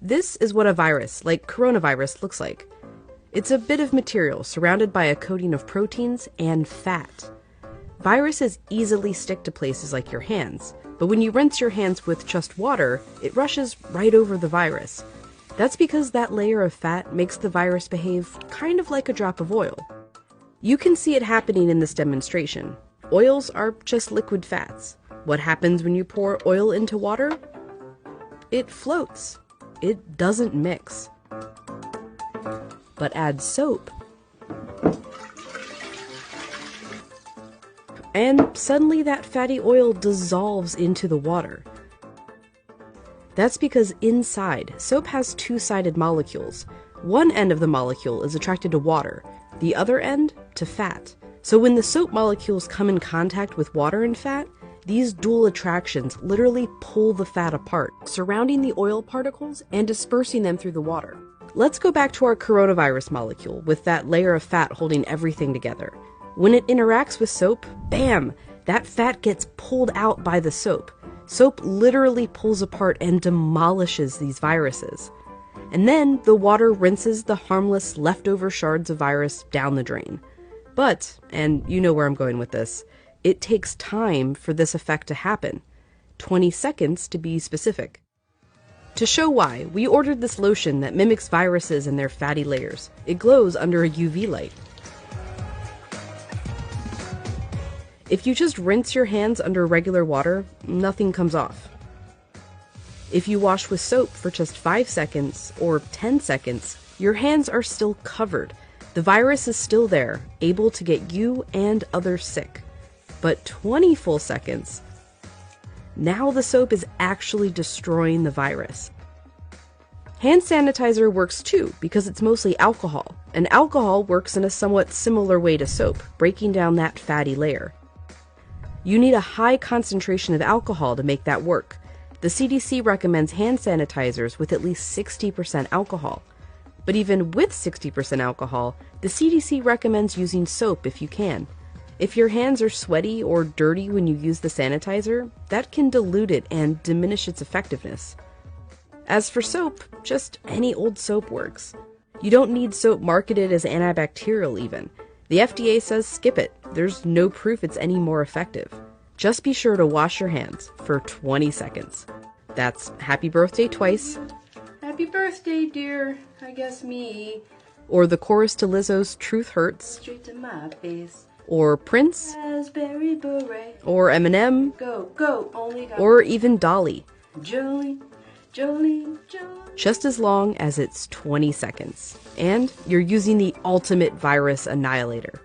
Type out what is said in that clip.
This is what a virus, like coronavirus, looks like. It's a bit of material surrounded by a coating of proteins and fat. Viruses easily stick to places like your hands, but when you rinse your hands with just water, it rushes right over the virus. That's because that layer of fat makes the virus behave kind of like a drop of oil. You can see it happening in this demonstration. Oils are just liquid fats. What happens when you pour oil into water? It floats. It doesn't mix. But add soap, and suddenly that fatty oil dissolves into the water. That's because inside, soap has two-sided molecules. One end of the molecule is attracted to water, the other end to fat. So when the soap molecules come in contact with water and fat, these dual attractions literally pull the fat apart, surrounding the oil particles and dispersing them through the water. Let's go back to our coronavirus molecule with that layer of fat holding everything together. When it interacts with soap, bam! That fat gets pulled out by the soap. Soap literally pulls apart and demolishes these viruses. And then the water rinses the harmless leftover shards of virus down the drain. But, and you know where I'm going with this, it takes time for this effect to happen. 20 seconds to be specific. To show why, we ordered this lotion that mimics viruses and their fatty layers. It glows under a UV light. If you just rinse your hands under regular water, nothing comes off. If you wash with soap for just 5 seconds or 10 seconds, your hands are still covered. The virus is still there, able to get you and others sick. But 20 full seconds, now the soap is actually destroying the virus. Hand sanitizer works too because it's mostly alcohol, and alcohol works in a somewhat similar way to soap, breaking down that fatty layer. You need a high concentration of alcohol to make that work. The CDC recommends hand sanitizers with at least 60% alcohol. But even with 60% alcohol, the CDC recommends using soap if you can. If your hands are sweaty or dirty when you use the sanitizer, that can dilute it and diminish its effectiveness. As for soap, just any old soap works. You don't need soap marketed as antibacterial even. The FDA says skip it. There's no proof it's any more effective. Just be sure to wash your hands for 20 seconds. That's happy birthday twice. Happy birthday, dear. I guess me. Or the chorus to Lizzo's Truth Hurts. Straight to my face. Or Prince. Raspberry beret. Or Eminem. Go, go, only got. Or even Dolly. Jolene, Jolene, Jolene. Just as long as it's 20 seconds. And you're using the ultimate virus annihilator.